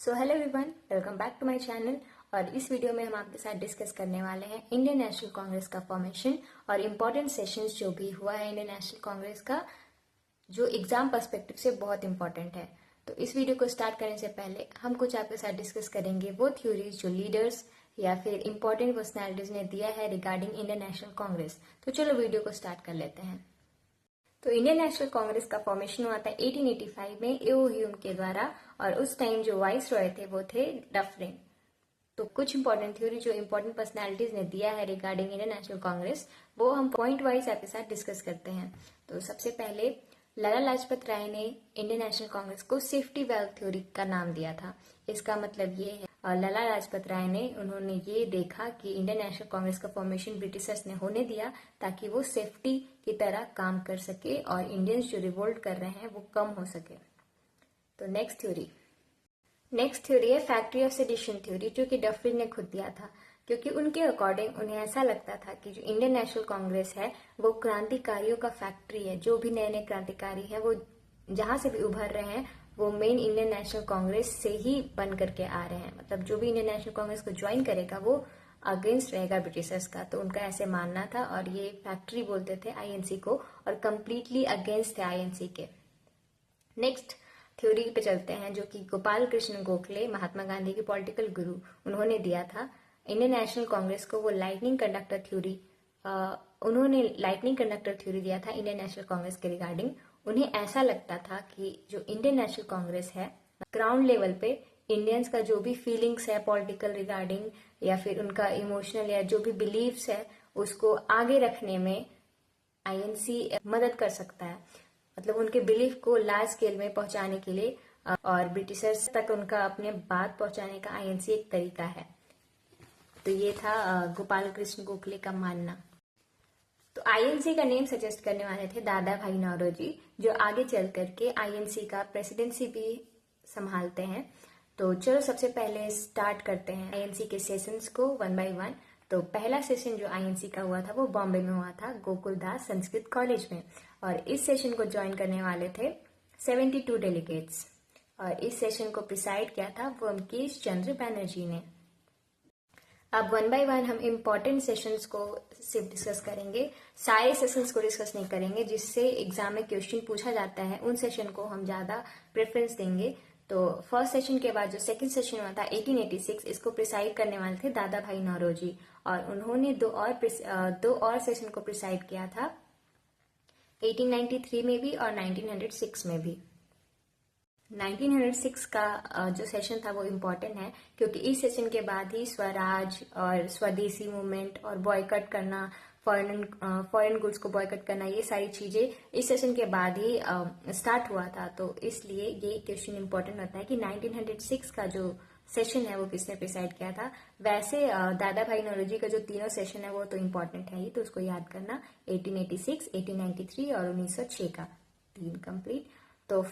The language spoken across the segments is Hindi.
So hello everyone, welcome back to my channel. और इस वीडियो में हम आपके साथ डिस्कस करने वाले हैं इंडियन नेशनल कांग्रेस का फॉर्मेशन और इम्पोर्टेंट सेशंस जो भी हुआ है इंडियन नेशनल कांग्रेस का, जो एग्जाम पर्सपेक्टिव से बहुत इंपॉर्टेंट है। तो इस वीडियो को स्टार्ट करने से पहले हम कुछ आपके साथ डिस्कस करेंगे वो थ्योरीज जो लीडर्स या फिर इंपॉर्टेंट पर्सनैलिटीज ने दिया है रिगार्डिंग इंडियन नेशनल कांग्रेस। तो चलो वीडियो को स्टार्ट कर लेते हैं। तो इंडियन नेशनल कांग्रेस का फॉर्मेशन हुआ था 1885 में एओ ह्यूम के द्वारा, और उस टाइम जो वाइस रॉय थे वो थे डफरिन। तो कुछ इंपॉर्टेंट थ्योरी जो इंपॉर्टेंट पर्सनालिटीज ने दिया है रिगार्डिंग इंडियन नेशनल कांग्रेस, वो हम पॉइंट वाइज आपके साथ डिस्कस करते हैं। तो सबसे पहले लाला लाजपत राय ने इंडियन नेशनल कांग्रेस को सेफ्टी वेल्व थ्योरी का नाम दिया था। इसका मतलब ये है, लाला लाजपत राय ने उन्होंने ये देखा कि इंडियन नेशनल कांग्रेस का फॉर्मेशन ब्रिटिशर्स ने होने दिया ताकि वो सेफ्टी की तरह काम कर सके और इंडियंस जो रिवोल्ट कर रहे हैं वो कम हो सके। तो नेक्स्ट थ्योरी है फैक्ट्री ऑफ सेडिशन थ्योरी, जो कि डफरिन ने खुद दिया था, क्योंकि उनके अकॉर्डिंग उन्हें ऐसा लगता था कि जो इंडियन नेशनल कांग्रेस है वो क्रांतिकारियों का फैक्ट्री है। जो भी नए नए क्रांतिकारी हैं वो जहां से भी उभर रहे हैं वो मेन इंडियन नेशनल कांग्रेस से ही बन करके आ रहे हैं। मतलब जो भी इंडियन नेशनल कांग्रेस को ज्वाइन करेगा वो अगेंस्ट रहेगा ब्रिटिशर्स का। तो उनका ऐसे मानना था और ये फैक्ट्री बोलते थे आईएनसी को, और कंप्लीटली अगेंस्ट थे आईएनसी के। नेक्स्ट थ्योरी पे चलते हैं, जो कि गोपाल कृष्ण गोखले, महात्मा गांधी के पॉलिटिकल गुरु, उन्होंने दिया था इंडियन नेशनल कांग्रेस को। वो लाइटनिंग कंडक्टर थ्योरी, उन्होंने लाइटनिंग कंडक्टर थ्योरी दिया था इंडियन नेशनल कांग्रेस के रिगार्डिंग। उन्हें ऐसा लगता था कि जो इंडियन नेशनल कांग्रेस है ग्राउंड लेवल पे इंडियंस का जो भी फीलिंग्स है पॉलिटिकल रिगार्डिंग या फिर उनका इमोशनल या जो भी बिलीव्स है उसको आगे रखने में आईएनसी मदद कर सकता है। मतलब उनके बिलीफ को लार्ज स्केल में पहुंचाने के लिए और ब्रिटिशर्स तक उनका अपने बात पहुंचाने का आईएनसी एक तरीका है। तो ये था गोपाल कृष्ण गोखले का मानना। तो आईएनसी का नेम सजेस्ट करने वाले थे दादा भाई नौरोजी, जो आगे चल करके आईएनसी का प्रेसिडेंसी भी संभालते हैं। तो चलो सबसे पहले स्टार्ट करते हैं आईएनसी के सेशंस को वन बाय वन। तो पहला सेशन जो आईएनसी का हुआ था वो बॉम्बे में हुआ था, गोकुलदास संस्कृत कॉलेज में, और इस सेशन को ज्वाइन करने वाले थे 72 डेलीगेट्स, और इस सेशन को प्रिसाइड किया था वंकेश चंद्र बैनर्जी ने। अब वन बाय वन हम इम्पोर्टेंट सेशंस को सिर्फ डिस्कस करेंगे, सारे सेशंस को डिस्कस नहीं करेंगे। जिससे एग्जाम में क्वेश्चन पूछा जाता है उन सेशन को हम ज्यादा प्रेफरेंस देंगे। तो फर्स्ट सेशन के बाद जो सेकंड सेशन हुआ था 1886, इसको प्रिसाइड करने वाले थे दादा भाई नौरोजी, और उन्होंने दो और सेशन को प्रिसाइड किया था 1893 में भी और 1906 में भी। 1906 का जो सेशन था वो इम्पोर्टेंट है, क्योंकि इस सेशन के बाद ही स्वराज और स्वदेशी मूवमेंट और बॉयकट करना, फॉरेन गुड्स को बॉयकट करना, ये सारी चीजें इस सेशन के बाद ही स्टार्ट हुआ था। तो इसलिए ये क्वेश्चन इम्पोर्टेंट होता है कि 1906 का जो सेशन है वो किसने प्रिसाइड किया था। वैसे दादा भाई नौरोजी का जो तीनों सेशन है वो तो इम्पोर्टेंट है ही, तो उसको याद करना। 1886, 1893 और 1906 का, तीन कंप्लीट। तो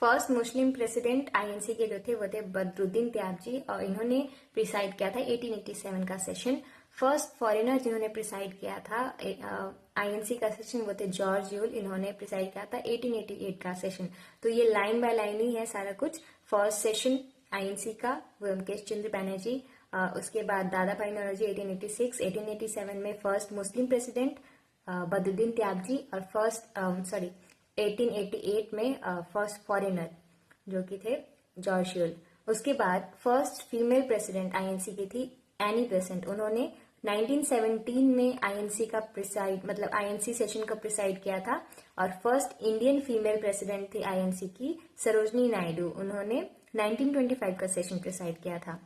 फर्स्ट मुस्लिम प्रेसिडेंट आईएनसी के जो थे वो थे बदरुद्दीन त्याबजी, और इन्होंने प्रिसाइड किया था 1887 का सेशन। फर्स्ट फॉरेनर जिन्होंने प्रिसाइड किया था आईएनसी का सेशन वो थे जॉर्ज यूल, इन्होंने प्रिसाइड किया था 1888 का सेशन। तो ये लाइन बाय लाइन ही है सारा कुछ। फर्स्ट सेशन आईएनसी का वंकेश चंद्र बैनर्जी, उसके बाद दादा भाई नौरोजी 1886, 1887 में first Muslim president Badruddin Tyabji, और 1888 में फर्स्ट फॉरेनर जो कि थे जॉर्ज यूल। उसके बाद फर्स्ट फीमेल प्रेसिडेंट आईएनसी की थी एनी बेसेंट, उन्होंने 1917 में आईएनसी का आईएनसी सेशन का प्रिसाइड किया था। और फर्स्ट इंडियन फीमेल प्रेसिडेंट थी आईएनसी की सरोजनी नायडू, उन्होंने 1925 का सेशन प्रिसाइड किया था।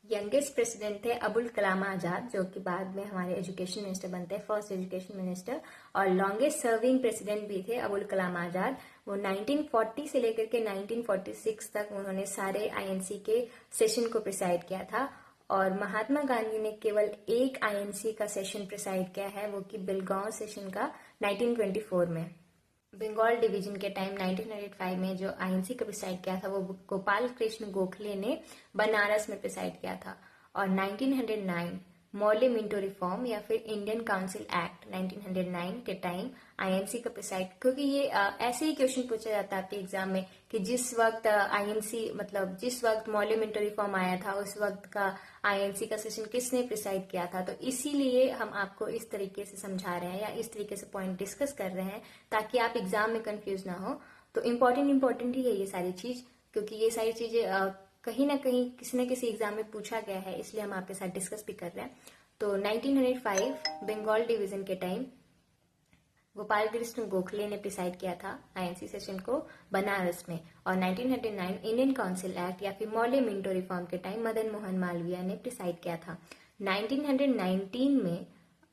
यंगेस्ट प्रेसिडेंट थे अबुल कलाम आजाद, जो कि बाद में हमारे एजुकेशन मिनिस्टर बनते हैं, फर्स्ट एजुकेशन मिनिस्टर। और लॉन्गेस्ट सर्विंग प्रेसिडेंट भी थे अबुल कलाम आजाद, वो 1940 से लेकर के 1946 तक उन्होंने सारे आईएनसी के सेशन को प्रिसाइड किया था। और महात्मा गांधी ने केवल एक आईएनसी का सेशन प्रिसाइड किया है, वो कि बेलगांव सेशन का 1924 में। बंगाल डिवीजन के टाइम 1905 में जो आईएनसी का प्रिसाइड किया था वो गोपाल कृष्ण गोखले ने बनारस में प्रिसाइड किया था। और 1909 मॉर्ले मिंटो रिफॉर्म या फिर इंडियन काउंसिल एक्ट 1909 के टाइम आईएनसी का प्रिसाइड, क्योंकि ये ऐसे ही क्वेश्चन पूछा जाता है आपके एग्जाम में कि जिस वक्त आईएनसी मतलब जिस वक्त मौर्य मिंटो रिफॉर्म आया था उस वक्त का आईएनसी का सेशन किसने प्रिसाइड किया था। तो इसीलिए हम आपको इस तरीके से समझा रहे हैं या इस तरीके से पॉइंट डिस्कस कर रहे हैं ताकि आप एग्जाम में कंफ्यूज ना हो। तो इम्पोर्टेंट ही है ये सारी चीज, क्योंकि ये सारी चीजें कहीं ना कहीं किसी न किसी एग्जाम में पूछा गया है, इसलिए हम आपके साथ डिस्कस भी कर रहे हैं। तो 1905 बंगाल डिवीजन के टाइम गोपाल कृष्ण गोखले ने प्रिसाइड किया था आईएनसी सेशन को बनारस में, और 1909 इंडियन काउंसिल एक्ट या फिर मौर्य मिंटो रिफॉर्म के टाइम मदन मोहन मालवीय ने प्रिसाइड किया था। 1919 में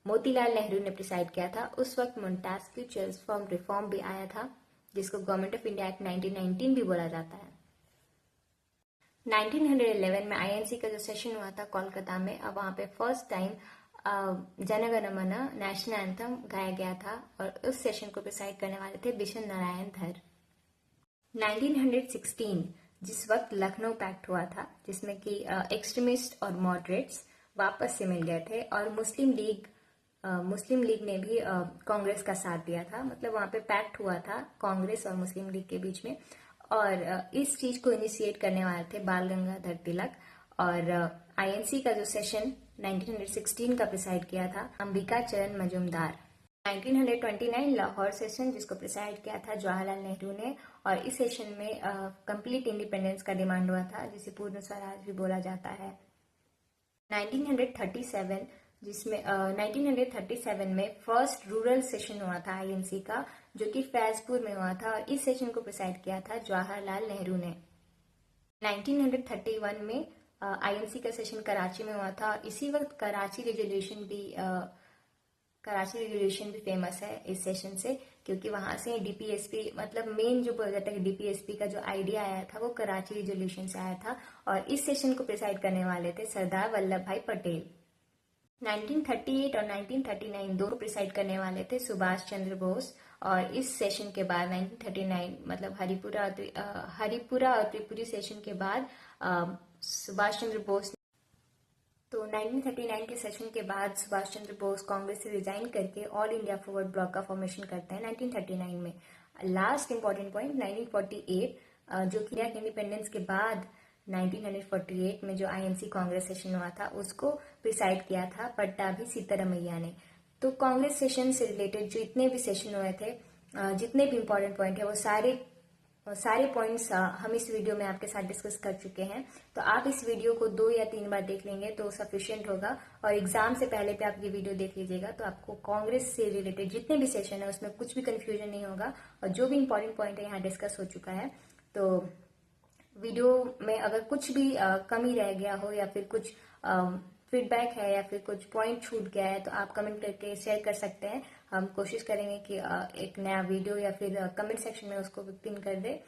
मोतीलाल नेहरू ने प्रिसाइड किया था। उस वक्त मोंटेस्क्यू चर्च फॉर्म रिफॉर्म भी आया था, जिसको गवर्नमेंट ऑफ इंडिया एक्ट 1919 भी बोला जाता है। 1911 में आईएनसी का जो सेशन हुआ था कोलकाता में, अब वहां पे फर्स्ट टाइम जन गण मन नेशनल एंथम गाया गया था, और उस सेशन को प्रिसाइड करने वाले थे बिशन नारायण धर। 1916 जिस वक्त लखनऊ पैक्ट हुआ था, जिसमें कि एक्सट्रीमिस्ट और मॉडरेट्स वापस से मिल गए थे, और मुस्लिम लीग ने भी कांग्रेस का साथ दिया था। मतलब वहां पे पैक्ट हुआ था कांग्रेस और मुस्लिम लीग के बीच में, और इस चीज को इनिशिएट करने वाले थे बाल गंगाधर तिलक। और आईएनसी का जो सेशन 1916 का प्रिसाइड किया था अंबिका चरण मजूमदार। 1929 लाहौर सेशन, जिसको प्रिसाइड किया था जवाहरलाल नेहरू ने, और इस सेशन में कंप्लीट इंडिपेंडेंस का डिमांड हुआ था, जिसे पूर्ण स्वराज भी बोला जाता है। 1937 जिसमें 1937 में फर्स्ट रूरल सेशन हुआ था आईएनसी का, जो कि फैजपुर में हुआ था, और इस सेशन को प्रिसाइड किया था जवाहरलाल नेहरू ने। 1931 में आईएनसी का सेशन कराची में हुआ था, और इसी वक्त कराची रेजोल्यूशन भी फेमस है इस सेशन से, क्योंकि वहां से डीपीएसपी मतलब मेन जो बोला जाता है डीपीएसपी का जो आइडिया आया था वो कराची रेजोल्यूशन से आया था, और इस सेशन को प्रिसाइड करने वाले थे सरदार वल्लभ भाई पटेल। 1938 और 1939 दो प्रिसाइड करने वाले थे सुभाष चंद्र बोस, और इस सेशन के बाद 1939 मतलब हरिपुरा और त्रिपुरी सेशन के बाद सुभाष चंद्र बोस। तो 1939 के सेशन के बाद सुभाष चंद्र बोस कांग्रेस से रिजाइन करके ऑल इंडिया फॉरवर्ड ब्लॉक का फॉर्मेशन करते हैं 1939 में। लास्ट इंपॉर्टेंट पॉइंट 1948 जो कि इंडिपेंडेंस के बाद 1948 में जो आईएनसी कांग्रेस सेशन हुआ था उसको प्रिसाइड किया था पट्टाभी सीतारमैया ने। तो कांग्रेस सेशन से रिलेटेड जो इतने भी सेशन हुए थे, जितने भी इंपॉर्टेंट पॉइंट है, वो सारे पॉइंट्स हम इस वीडियो में आपके साथ डिस्कस कर चुके हैं। तो आप इस वीडियो को 2 या 3 बार देख लेंगे तो सफिशिएंट होगा, और एग्जाम से पहले भी आप ये वीडियो देख लीजिएगा तो आपको कांग्रेस से रिलेटेड जितने भी सेशन है उसमें कुछ भी कंफ्यूजन नहीं होगा, और जो भी इंपॉर्टेंट पॉइंट है यहाँ डिस्कस हो चुका है। तो वीडियो में अगर कुछ भी कमी रह गया हो या फिर कुछ फीडबैक है या फिर कुछ पॉइंट छूट गया है तो आप कमेंट करके शेयर कर सकते हैं। हम कोशिश करेंगे कि एक नया वीडियो या फिर कमेंट सेक्शन में उसको पिन कर दे।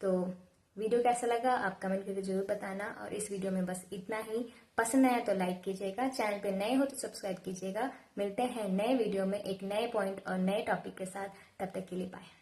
तो वीडियो कैसा लगा आप कमेंट करके जरूर बताना, और इस वीडियो में बस इतना ही। पसंद आया तो लाइक कीजिएगा, चैनल पे नए हो तो सब्सक्राइब कीजिएगा। मिलते हैं नए वीडियो में एक नए पॉइंट और नए टॉपिक के साथ, तब तक के लिए बाय।